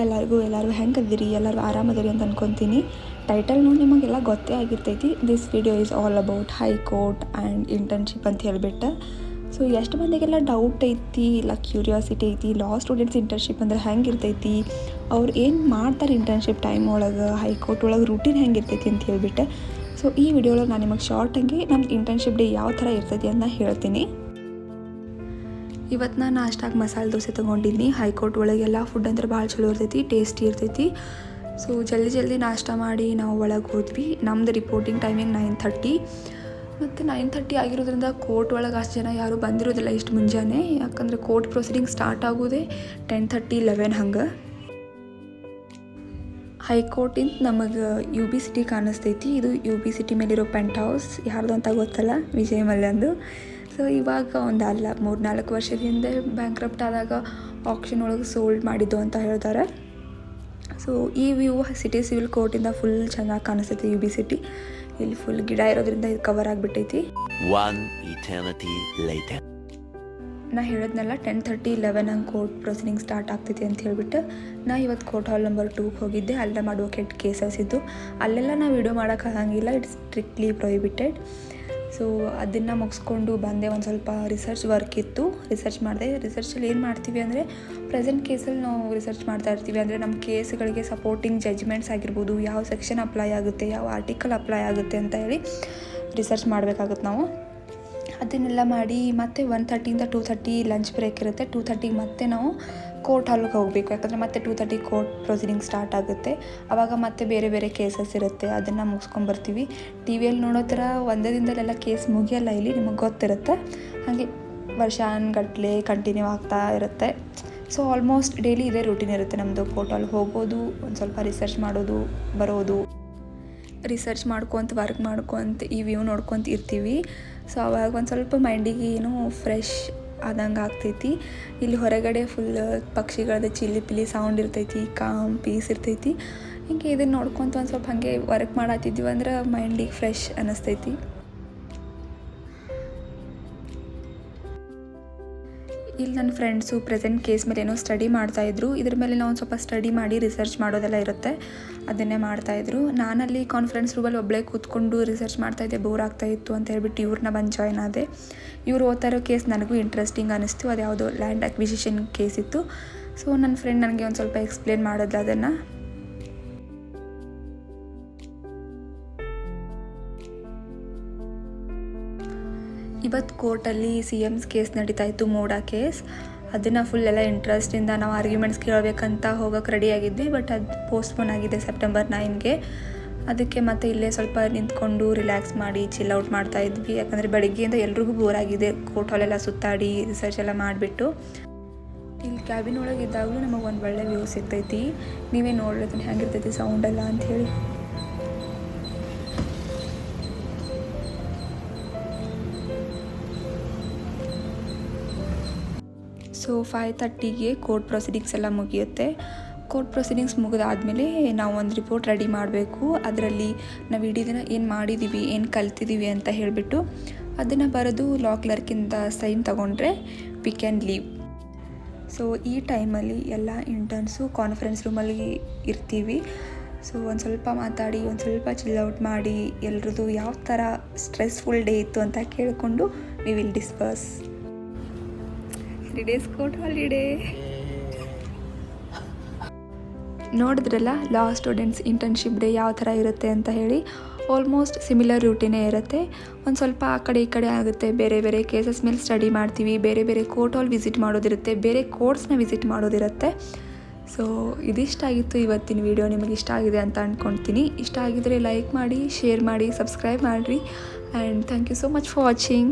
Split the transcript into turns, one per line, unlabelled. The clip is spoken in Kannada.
ಎಲ್ಲರಿಗೂ ಹೆಂಗೆ ಅದಿರಿ, ಎಲ್ಲರೂ ಆರಾಮದಿರಿ ಅಂತ ಅನ್ಕೊತೀನಿ. ಟೈಟಲ್ ನೋಡಿ ನಿಮಗೆಲ್ಲ ಗೊತ್ತೇ ಆಗಿರ್ತೈತಿ. This video is all about high court and internship ಅಂತ ಹೇಳಿಬಿಟ್ಟು. ಸೊ ಎಷ್ಟು ಮಂದಿಗೆಲ್ಲ ಡೌಟ್ ಐತಿ, ಇಲ್ಲ ಕ್ಯೂರಿಯಾಸಿಟಿ ಐತಿ, ಲಾ ಸ್ಟೂಡೆಂಟ್ಸ್ ಇಂಟರ್ನ್ಶಿಪ್ ಅಂದ್ರೆ ಹೆಂಗೆ ಇರ್ತೈತಿ, ಅವ್ರು ಏನು ಮಾಡ್ತಾರೆ ಇಂಟರ್ನ್ಶಿಪ್ ಟೈಮ್ ಒಳಗೆ, ಹೈಕೋರ್ಟ್ ಒಳಗೆ ರೂಟೀನ್ ಹೆಂಗೆ ಇರ್ತೈತಿ ಅಂತ ಹೇಳಿಬಿಟ್ಟು. ಸೊ ಈ ವಿಡಿಯೋ ಒಳಗೆ ನಾನು ನಿಮಗೆ ಶಾರ್ಟಾಗಿ ನಮ್ಮ ಇಂಟರ್ನ್ಶಿಪ್ ಡೇ ಯಾವ ಥರ ಇರ್ತೈತಿ ಅಂತ ಹೇಳ್ತೀನಿ. ಇವತ್ತು ನಾನು ನಾಷ್ಟಾಗಿ ಮಸಾಲೆ ದೋಸೆ ತೊಗೊಂಡಿದ್ದೀನಿ. ಹೈಕೋರ್ಟ್ ಒಳಗೆಲ್ಲ ಫುಡ್ ಅಂದ್ರೆ ಭಾಳ ಚಲೋ ಇರ್ತೈತಿ, ಟೇಸ್ಟಿ ಇರ್ತೈತಿ. ಸೊ ಜಲ್ದಿ ನಾಷ್ಟ ಮಾಡಿ ನಾವು ಒಳಗೆ ಹೋದ್ವಿ. ನಮ್ಮದು ರಿಪೋರ್ಟಿಂಗ್ ಟೈಮಿಂಗ್ 9:30 ಮತ್ತು 9:30 ಆಗಿರೋದ್ರಿಂದ ಕೋರ್ಟ್ ಒಳಗೆ ಅಷ್ಟು ಜನ ಯಾರೂ ಬಂದಿರೋದಿಲ್ಲ ಇಷ್ಟು ಮುಂಜಾನೆ. ಯಾಕಂದರೆ ಕೋರ್ಟ್ ಪ್ರೊಸೀಡಿಂಗ್ ಸ್ಟಾರ್ಟ್ ಆಗೋದೇ 10:30, 11 ಹಂಗೆ. ಹೈಕೋರ್ಟಿಂದ ನಮಗೆ UB ಸಿಟಿ ಕಾಣಿಸ್ತೈತಿ. ಇದು UB ಸಿಟಿ ಮೇಲಿರೋ ಪೆಂಟ್ ಹೌಸ್. ಯಾರ್ದು ಅಂತ ಗೊತ್ತಲ್ಲ, ವಿಜಯ್ ಮಲ್ಯಂದು. ಸೊ ಇವಾಗ ಒಂದು 3-4 ವರ್ಷದ ಹಿಂದೆ ಬ್ಯಾಂಕ್ರಪ್ಟ್ ಆದಾಗ ಆಕ್ಷನ್ ಒಳಗೆ ಸೋಲ್ಡ್ ಮಾಡಿದ್ದು ಅಂತ ಹೇಳ್ತಾರೆ. ಸೊ ಈ ವ್ಯೂ ಸಿಟಿ ಸಿವಿಲ್ ಕೋರ್ಟಿಂದ ಫುಲ್ ಚೆನ್ನಾಗಿ ಕಾಣಿಸ್ತೈತಿ. UB ಸಿಟಿ ಇಲ್ಲಿ ಫುಲ್ ಗಿಡ ಇರೋದ್ರಿಂದ ಇದು ಕವರ್ ಆಗಿಬಿಟ್ಟೈತಿ. ನಾ ಹೇಳಿದ್ನಲ್ಲ 10:30, 11 ಹಂಗೆ ಕೋರ್ಟ್ ಪ್ರೊಸೀಡಿಂಗ್ ಸ್ಟಾರ್ಟ್ ಆಗ್ತೈತಿ ಅಂತ ಹೇಳಿಬಿಟ್ಟು. ನಾ ಇವತ್ತು ಕೋರ್ಟ್ ಹಾಲ್ ನಂಬರ್ 2 ಹೋಗಿದ್ದೆ. ಅಲ್ಲೇ ಅಡ್ವೊಕೇಟ್ ಕೇಸಸ್ ಇದ್ದು. ಅಲ್ಲೆಲ್ಲ ನಾವು ವಿಡಿಯೋ ಮಾಡೋಕ್ಕಾಗಂಗಿಲ್ಲ, ಇಟ್ಸ್ ಸ್ಟ್ರಿಕ್ಟ್ಲಿ ಪ್ರೊಹಿಬಿಟೆಡ್. ಸೊ ಅದನ್ನು ಮುಗಿಸ್ಕೊಂಡು ಬಂದೆ. ಒಂದು ಸ್ವಲ್ಪ ರಿಸರ್ಚ್ ವರ್ಕ್ ಇತ್ತು, ರಿಸರ್ಚ್ ಮಾಡಿದೆ. ರಿಸರ್ಚಲ್ಲಿ ಏನು ಮಾಡ್ತೀವಿ ಅಂದರೆ, ಪ್ರೆಸೆಂಟ್ ಕೇಸಲ್ಲಿ ನಾವು ರಿಸರ್ಚ್ ಮಾಡ್ತಾ ಇರ್ತೀವಿ. ಅಂದರೆ ನಮ್ಮ ಕೇಸ್ಗಳಿಗೆ ಸಪೋರ್ಟಿಂಗ್ ಜಜ್ಮೆಂಟ್ಸ್ ಆಗಿರ್ಬೋದು, ಯಾವ ಸೆಕ್ಷನ್ ಅಪ್ಲೈ ಆಗುತ್ತೆ, ಯಾವ ಆರ್ಟಿಕಲ್ ಅಪ್ಲೈ ಆಗುತ್ತೆ ಅಂತ ಹೇಳಿ ರಿಸರ್ಚ್ ಮಾಡಬೇಕಾಗುತ್ತೆ ನಾವು. ಅದನ್ನೆಲ್ಲ ಮಾಡಿ ಮತ್ತೆ 1:30 2:30 ಲಂಚ್ ಬ್ರೇಕ್ ಇರುತ್ತೆ. 2:30 ಮತ್ತೆ ನಾವು ಕೋರ್ಟ್ ಹಾಲ್ಗೆ ಹೋಗಬೇಕು. ಯಾಕಂದರೆ ಮತ್ತೆ 2:30 ಕೋರ್ಟ್ ಪ್ರೊಸೀಡಿಂಗ್ ಸ್ಟಾರ್ಟ್ ಆಗುತ್ತೆ. ಆವಾಗ ಮತ್ತೆ ಬೇರೆ ಬೇರೆ ಕೇಸಸ್ ಇರುತ್ತೆ, ಅದನ್ನು ಮುಗಿಸ್ಕೊಂಬರ್ತೀವಿ. ಟಿ ವಿಯಲ್ಲಿ ನೋಡೋ ಥರ ಒಂದೇ ದಿನದಲ್ಲೆಲ್ಲ ಕೇಸ್ ಮುಗಿಯಲ್ಲ, ಇಲ್ಲಿ ನಿಮಗೆ ಗೊತ್ತಿರುತ್ತೆ. ಹಾಗೆ ವರ್ಷಾನುಗಟ್ಲೆ ಕಂಟಿನ್ಯೂ ಆಗ್ತಾ ಇರುತ್ತೆ. ಸೊ ಆಲ್ಮೋಸ್ಟ್ ಡೈಲಿ ಇದೇ ರೂಟೀನ್ ಇರುತ್ತೆ ನಮ್ಮದು. ಕೋರ್ಟ್ ಹಾಲ್ಗೆ ಹೋಗೋದು, ಒಂದು ಸ್ವಲ್ಪ ರಿಸರ್ಚ್ ಮಾಡೋದು, ಬರೋದು, ರಿಸರ್ಚ್ ಮಾಡ್ಕೊತ ವರ್ಕ್ ಮಾಡ್ಕೊತ ಈ ವ್ಯೂ ನೋಡ್ಕೊತ ಇರ್ತೀವಿ. ಸೊ ಅವಾಗ ಒಂದು ಸ್ವಲ್ಪ ಮೈಂಡಿಗೆ ಏನೋ ಫ್ರೆಶ್ ಆದಂಗೆ ಆಗ್ತೈತಿ. ಇಲ್ಲಿ ಹೊರಗಡೆ ಫುಲ್ ಪಕ್ಷಿಗಳದ್ದು ಚಿಲ್ಲಿ ಪಿಲಿ ಸೌಂಡ್ ಇರ್ತೈತಿ, ಕಾಮ್ ಪೀಸ್ ಇರ್ತೈತಿ. ಹಿಂಗೆ ಇದನ್ನು ನೋಡ್ಕೊತ ಒಂದು ಸ್ವಲ್ಪ ಹಾಗೆ ವರ್ಕ್ ಮಾಡತ್ತಿದ್ವಿ ಅಂದ್ರೆ ಮೈಂಡಿಗೆ ಫ್ರೆಶ್ ಅನ್ನಿಸ್ತೈತಿ. ಇಲ್ಲಿ ನನ್ನ ಫ್ರೆಂಡ್ಸು ಪ್ರೆಸೆಂಟ್ ಕೇಸ್ ಮೇಲೆ ಏನೋ ಸ್ಟಡಿ ಮಾಡ್ತಾಯಿದ್ರು. ಇದ್ರ ಮೇಲೆ ನಾವು ಒಂದು ಸ್ವಲ್ಪ ಸ್ಟಡಿ ಮಾಡಿ ರಿಸರ್ಚ್ ಮಾಡೋದೆಲ್ಲ ಇರುತ್ತೆ, ಅದನ್ನೇ ಮಾಡ್ತಾಯಿದ್ರು. ನಾನಲ್ಲಿ ಕಾನ್ಫರೆನ್ಸ್ ರೂಮಲ್ಲಿ ಒಬ್ಬಳೇ ಕೂತ್ಕೊಂಡು ರಿಸರ್ಚ್ ಮಾಡ್ತಾಯಿದ್ದೆ, ಬೋರ್ ಆಗ್ತಾಯಿತ್ತು ಅಂತ ಹೇಳ್ಬಿಟ್ಟು ಇವ್ರನ್ನ ಬಂದು ಜಾಯ್ನ್ ಆದೆ. ಇವ್ರು ಓದ್ತಾ ಇರೋ ಕೇಸ್ ನನಗೂ ಇಂಟ್ರೆಸ್ಟಿಂಗ್ ಅನ್ನಿಸ್ತು. ಅದು ಯಾವುದೋ ಲ್ಯಾಂಡ್ ಅಕ್ವಿಸಿಷನ್ ಕೇಸ್ ಇತ್ತು. ಸೊ ನನ್ನ ಫ್ರೆಂಡ್ ನನಗೆ ಒಂದು ಸ್ವಲ್ಪ ಎಕ್ಸ್ಪ್ಲೇನ್ ಮಾಡಿದ್ಲು ಅದನ್ನು. ಇವತ್ತು ಕೋರ್ಟಲ್ಲಿ CM's ಕೇಸ್ ನಡೀತಾ ಇತ್ತು, ಮೋಡಾ ಕೇಸ್. ಅದನ್ನು ಫುಲ್ ಎಲ್ಲ ಇಂಟ್ರೆಸ್ಟಿಂದ ನಾವು ಆರ್ಗ್ಯುಮೆಂಟ್ಸ್ ಕೇಳಬೇಕಂತ ಹೋಗೋಕೆ ರೆಡಿಯಾಗಿದ್ವಿ. ಬಟ್ ಅದು ಪೋಸ್ಟ್ಪೋನ್ ಆಗಿದೆ ಸೆಪ್ಟೆಂಬರ್ 9ಗೆ. ಅದಕ್ಕೆ ಮತ್ತೆ ಇಲ್ಲೇ ಸ್ವಲ್ಪ ನಿಂತ್ಕೊಂಡು ರಿಲ್ಯಾಕ್ಸ್ ಮಾಡಿ ಚಿಲ್ ಔಟ್ ಮಾಡ್ತಾಯಿದ್ವಿ. ಯಾಕಂದರೆ ಬೆಳಗ್ಗೆಯಿಂದ ಎಲ್ರಿಗೂ ಬೋರ್ ಆಗಿದೆ, ಕೋರ್ಟ್ ಹಾಲೆಲ್ಲ ಸುತ್ತಾಡಿ ರಿಸರ್ಚ್ ಎಲ್ಲ ಮಾಡಿಬಿಟ್ಟು. ಇಲ್ಲಿ ಕ್ಯಾಬಿನ್ ಒಳಗೆ ಇದ್ದಾಗಲೂ ನಮಗೆ ಒಂದು ಒಳ್ಳೆ ವ್ಯೂ ಸಿಗ್ತೈತಿ. ನೀವೇ ನೋಡ್ಲತ್ತೀನಿ ಹೆಂಗಿರ್ತೈತಿ ಸೌಂಡೆಲ್ಲ ಅಂಥೇಳಿ. ಸೊ 5:30ಗೆ ಕೋರ್ಟ್ ಪ್ರೊಸೀಡಿಂಗ್ಸ್ ಎಲ್ಲ ಮುಗಿಯುತ್ತೆ. ಕೋರ್ಟ್ ಪ್ರೊಸೀಡಿಂಗ್ಸ್ ಮುಗಿದಾದ್ಮೇಲೆ ನಾವು ಒಂದು ರಿಪೋರ್ಟ್ ರೆಡಿ ಮಾಡಬೇಕು. ಅದರಲ್ಲಿ ನಾವು ಇಡೀ ದಿನ ಏನು ಮಾಡಿದ್ದೀವಿ, ಏನು ಕಲ್ತಿದ್ದೀವಿ ಅಂತ ಹೇಳಿಬಿಟ್ಟು ಅದನ್ನು ಬರೆದು ಲಾ ಕ್ಲರ್ಕಿಂದ ಸೈನ್ ತೊಗೊಂಡ್ರೆ ವಿ ಕ್ಯಾನ್ ಲೀವ್. ಸೊ ಈ ಟೈಮಲ್ಲಿ ಎಲ್ಲ ಇಂಟರ್ನ್ಸು ಕಾನ್ಫರೆನ್ಸ್ ರೂಮಲ್ಲಿ ಇರ್ತೀವಿ. ಸೊ ಒಂದು ಸ್ವಲ್ಪ ಮಾತಾಡಿ, ಒಂದು ಸ್ವಲ್ಪ ಚಿಲ್ ಔಟ್ ಮಾಡಿ, ಎಲ್ರದ್ದು ಯಾವ ಥರ ಸ್ಟ್ರೆಸ್ಫುಲ್ ಡೇ ಇತ್ತು ಅಂತ ಕೇಳಿಕೊಂಡು we will discuss. Days court holiday ನೋಡಿದ್ರಲ್ಲ, ಲಾ ಸ್ಟೂಡೆಂಟ್ಸ್ ಇಂಟರ್ನ್ಶಿಪ್ ಡೇ ಯಾವ ಥರ ಇರುತ್ತೆ ಅಂತ ಹೇಳಿ. ಆಲ್ಮೋಸ್ಟ್ ಸಿಮಿಲರ್ ರೂಟೀನೇ ಇರುತ್ತೆ. ಒಂದು ಸ್ವಲ್ಪ ಆ ಕಡೆ ಈ ಕಡೆ ಆಗುತ್ತೆ. ಬೇರೆ ಬೇರೆ ಕೇಸಸ್ ಮೇಲೆ ಸ್ಟಡಿ ಮಾಡ್ತೀವಿ, ಬೇರೆ ಬೇರೆ ಕೋರ್ಟ್ ಹಾಲ್ ವಿಸಿಟ್ ಮಾಡೋದಿರುತ್ತೆ, ಬೇರೆ ಕೋರ್ಟ್ಸ್ನ ವಿಸಿಟ್ ಮಾಡೋದಿರುತ್ತೆ. ಸೊ ಇದಿಷ್ಟಾಗಿತ್ತು ಇವತ್ತಿನ ವಿಡಿಯೋ. ನಿಮಗೆ ಇಷ್ಟ ಆಗಿದೆ ಅಂತ ಅಂದ್ಕೊಳ್ತೀನಿ. ಇಷ್ಟ ಆಗಿದರೆ ಲೈಕ್ ಮಾಡಿ, ಶೇರ್ ಮಾಡಿ, ಸಬ್ಸ್ಕ್ರೈಬ್ ಮಾಡಿರಿ. And thank you so much for watching.